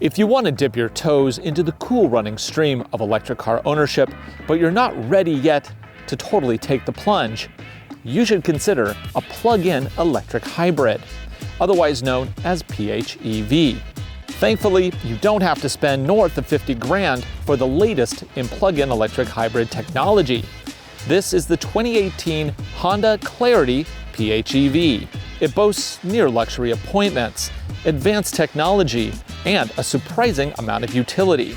If you want to dip your toes into the cool running stream of electric car ownership, but you're not ready yet to totally take the plunge, you should consider a plug-in electric hybrid, otherwise known as PHEV. Thankfully, you don't have to spend north of 50 grand for the latest in plug-in electric hybrid technology. This is the 2018 Honda Clarity PHEV. It boasts near luxury appointments, advanced technology, and a surprising amount of utility.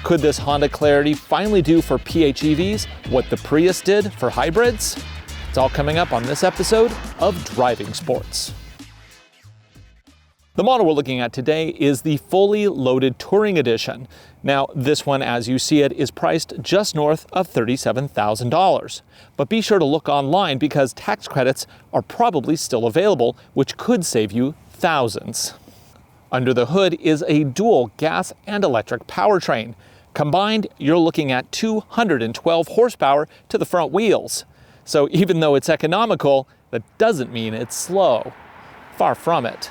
Could this Honda Clarity finally do for PHEVs what the Prius did for hybrids? It's all coming up on this episode of Driving Sports. The model we're looking at today is the fully loaded Touring Edition. Now, this one, as you see it, is priced just north of $37,000. But be sure to look online because tax credits are probably still available, which could save you thousands. Under the hood is a dual gas and electric powertrain. Combined, you're looking at 212 horsepower to the front wheels. So even though it's economical, that doesn't mean it's slow. Far from it.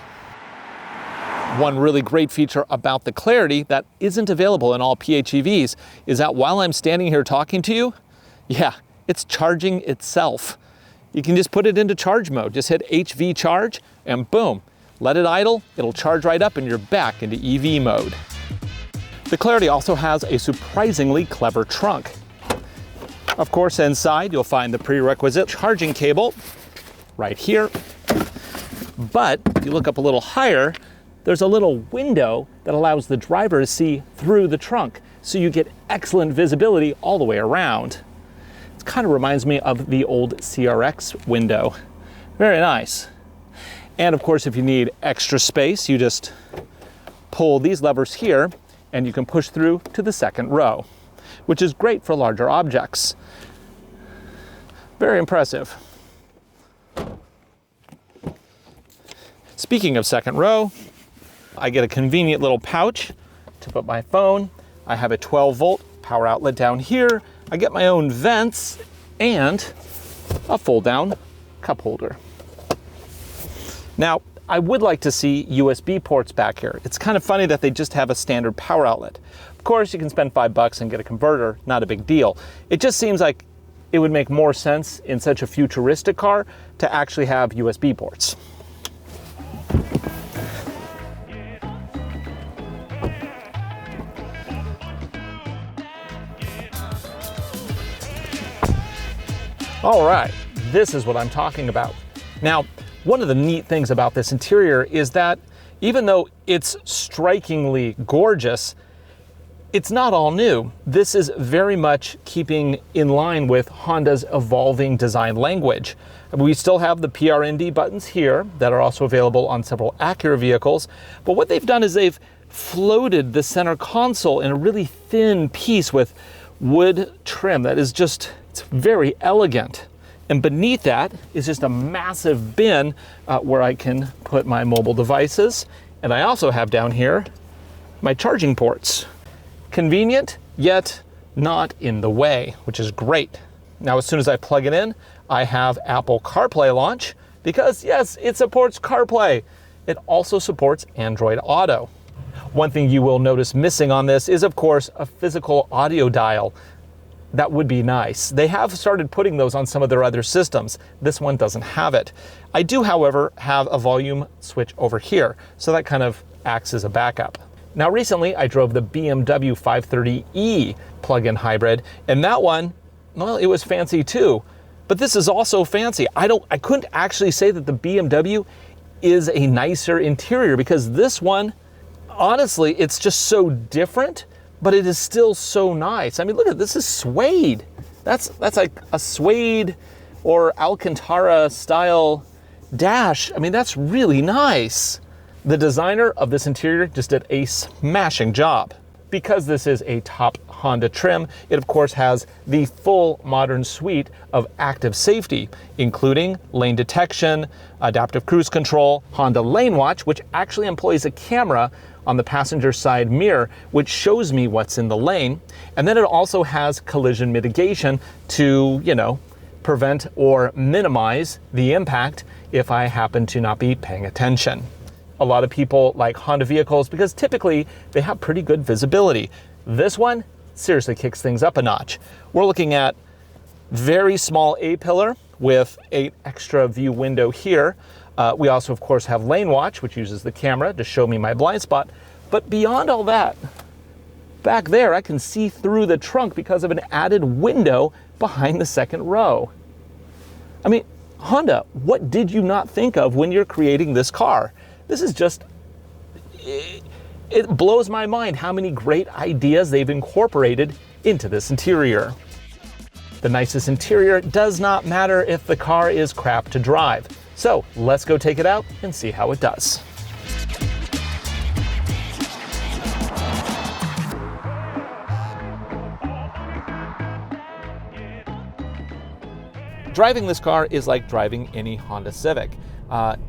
One really great feature about the Clarity that isn't available in all PHEVs is that while I'm standing here talking to you, it's charging itself. You can just put it into charge mode. Just hit HV charge and boom, let it idle, it'll charge right up and you're back into EV mode. The Clarity also has a surprisingly clever trunk. Of course, inside you'll find the prerequisite charging cable right here. But if you look up a little higher, there's a little window that allows the driver to see through the trunk, so you get excellent visibility all the way around. It kind of reminds me of the old CRX window. Very nice. And of course, if you need extra space, you just pull these levers here and you can push through to the second row, which is great for larger objects. Very impressive. Speaking of second row, I get a convenient little pouch to put my phone. I have a 12-volt power outlet down here. I get my own vents and a fold-down cup holder. Now, I would like to see USB ports back here. It's kind of funny that they just have a standard power outlet. Of course, you can spend $5 and get a converter, not a big deal. It just seems like it would make more sense in such a futuristic car to actually have USB ports. All right, this is what I'm talking about. Now, one of the neat things about this interior is that even though it's strikingly gorgeous, it's not all new. This is very much keeping in line with Honda's evolving design language. We still have the PRND buttons here that are also available on several Acura vehicles, but what they've done is they've floated the center console in a really thin piece with wood trim that is just, it's very elegant. And beneath that is just a massive bin where I can put my mobile devices. And I also have down here my charging ports. Convenient, yet not in the way, which is great. Now, as soon as I plug it in, I have Apple CarPlay launch because yes, it supports CarPlay. It also supports Android Auto. One thing you will notice missing on this is, of course, a physical audio dial. That would be nice. They have started putting those on some of their other systems. This one doesn't have it. I do, however, have a volume switch over here, so that kind of acts as a backup. Now, recently, I drove the BMW 530e plug-in hybrid, and that one, well, it was fancy too. But this is also fancy. I couldn't actually say that the BMW is a nicer interior because this one, honestly, it's just so different, but it is still so nice. I mean, look at this, is suede. That's like a suede or Alcantara style dash. I mean, that's really nice. The designer of this interior just did a smashing job. Because this is a top Honda trim, it of course has the full modern suite of active safety, including lane detection, adaptive cruise control, Honda Lane Watch, which actually employs a camera on the passenger side mirror, which shows me what's in the lane. And then it also has collision mitigation to, prevent or minimize the impact if I happen to not be paying attention. A lot of people like Honda vehicles because typically they have pretty good visibility. This one seriously kicks things up a notch. We're looking at very small A-pillar with an extra view window here. We also, of course, have lane watch, which uses the camera to show me my blind spot. But beyond all that, back there, I can see through the trunk because of an added window behind the second row. I mean, Honda, what did you not think of when you're creating this car? This is just, it blows my mind how many great ideas they've incorporated into this interior. The nicest interior does not matter if the car is crap to drive. So let's go take it out and see how it does. Driving this car is like driving any Honda Civic.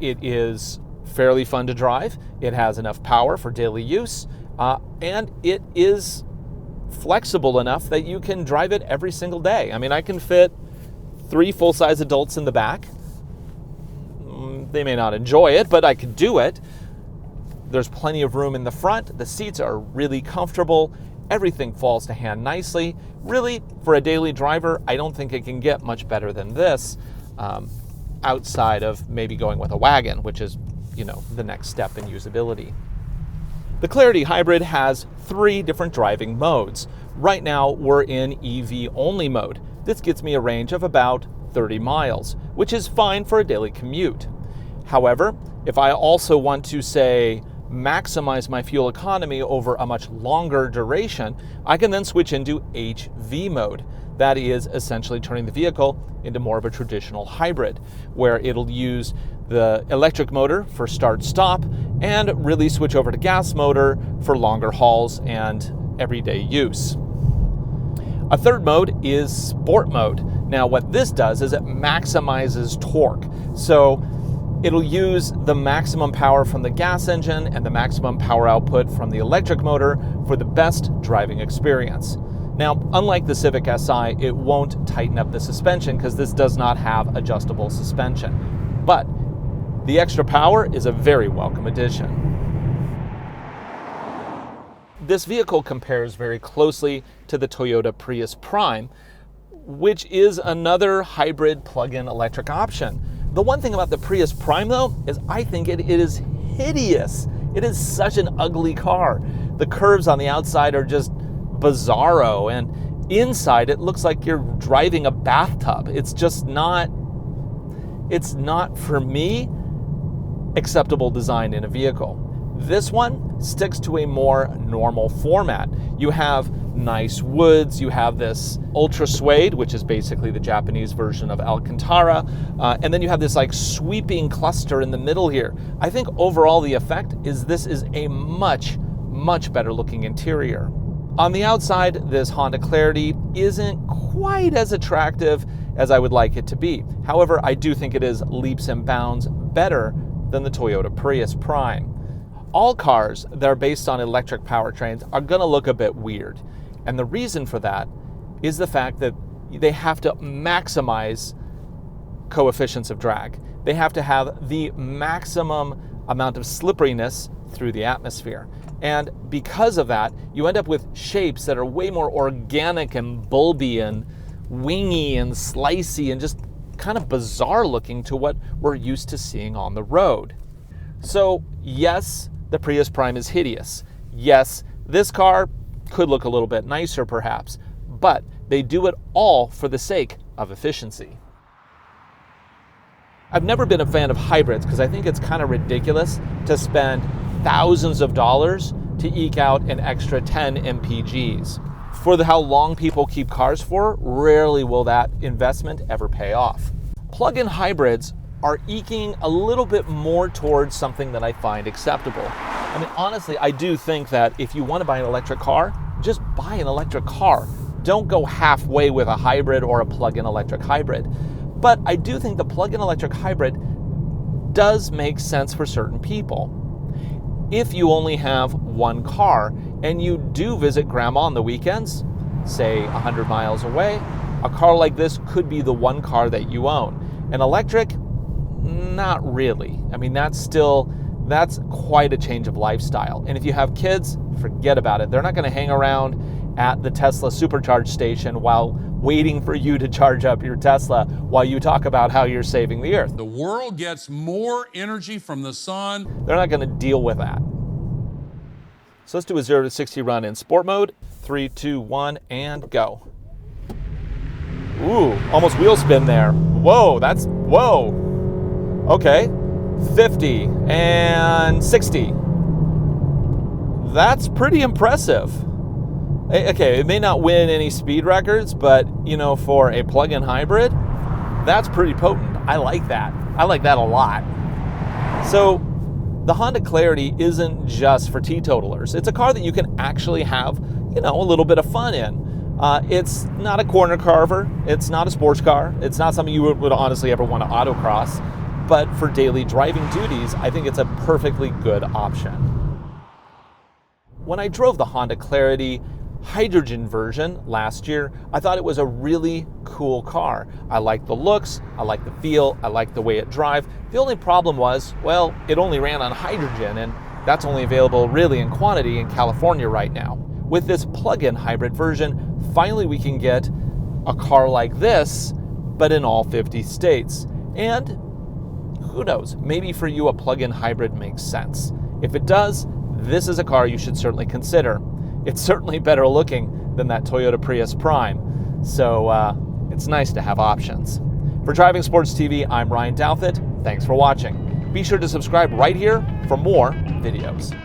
It is fairly fun to drive. It has enough power for daily use, and it is flexible enough that you can drive it every single day. I mean, I can fit 3 full-size adults in the back. They may not enjoy it, but I could do it. There's plenty of room in the front. The seats are really comfortable. Everything falls to hand nicely. Really, for a daily driver, I don't think it can get much better than this, outside of maybe going with a wagon, which is, you know, the next step in usability. The Clarity Hybrid has 3 different driving modes. Right now, we're in EV-only mode. This gets me a range of about 30 miles, which is fine for a daily commute. However, if I also want to, say, maximize my fuel economy over a much longer duration, I can then switch into HV mode. That is essentially turning the vehicle into more of a traditional hybrid, where it'll use the electric motor for start-stop and really switch over to gas motor for longer hauls and everyday use. A third mode is sport mode. Now what this does is it maximizes torque. So it'll use the maximum power from the gas engine and the maximum power output from the electric motor for the best driving experience. Now, unlike the Civic Si, it won't tighten up the suspension because this does not have adjustable suspension. But the extra power is a very welcome addition. This vehicle compares very closely to the Toyota Prius Prime, which is another hybrid plug-in electric option. The one thing about the Prius Prime, though, is I think it is hideous. It is such an ugly car. The curves on the outside are just bizarro, and inside it looks like you're driving a bathtub. It's just not, for me, acceptable design in a vehicle. This one sticks to a more normal format. You have nice woods, you have this ultra suede, which is basically the Japanese version of Alcantara, and then you have this like sweeping cluster in the middle here. I think overall the effect is this is a much, much better looking interior. On the outside, this Honda Clarity isn't quite as attractive as I would like it to be. However, I do think it is leaps and bounds better than the Toyota Prius Prime. All cars that are based on electric powertrains are going to look a bit weird. And the reason for that is the fact that they have to maximize coefficients of drag. They have to have the maximum amount of slipperiness through the atmosphere. And because of that, you end up with shapes that are way more organic and bulby and wingy and slicey and just kind of bizarre looking to what we're used to seeing on the road. So yes, the Prius Prime is hideous. Yes, this car could look a little bit nicer perhaps, but they do it all for the sake of efficiency. I've never been a fan of hybrids because I think it's kind of ridiculous to spend thousands of dollars to eke out an extra 10 mpgs. For how long people keep cars for, rarely will that investment ever pay off. Plug-in hybrids are eking a little bit more towards something that I find acceptable. I mean, honestly, I do think that if you want to buy an electric car, just buy an electric car. Don't go halfway with a hybrid or a plug-in electric hybrid. But I do think the plug-in electric hybrid does make sense for certain people. If you only have one car and you do visit grandma on the weekends, say 100 miles away, a car like this could be the one car that you own. An electric, not really. I mean, that's still that's quite a change of lifestyle. And if you have kids, forget about it. They're not going to hang around at the Tesla supercharge station while waiting for you to charge up your Tesla while you talk about how you're saving the earth. The world gets more energy from the sun. They're not going to deal with that. So let's do a 0 to 60 run in sport mode. 3, 2, 1, and go. Ooh, almost wheel spin there. Whoa, whoa. Okay, 50 and 60. That's pretty impressive. Okay, it may not win any speed records, but you know, for a plug-in hybrid, that's pretty potent. I like that. I like that a lot. So the Honda Clarity isn't just for teetotalers. It's a car that you can actually have, you know, a little bit of fun in. It's not a corner carver. It's not a sports car. It's not something you would honestly ever want to autocross. But for daily driving duties, I think it's a perfectly good option. When I drove the Honda Clarity hydrogen version last year, I thought it was a really cool car. I liked the looks, I liked the feel, I liked the way it drive. The only problem was, well, it only ran on hydrogen, and that's only available really in quantity in California right now. With this plug-in hybrid version, finally we can get a car like this, but in all 50 states. And who knows, maybe for you a plug-in hybrid makes sense. If it does, this is a car you should certainly consider. It's certainly better looking than that Toyota Prius Prime, so it's nice to have options. For Driving Sports TV, I'm Ryan Douthit. Thanks for watching. Be sure to subscribe right here for more videos.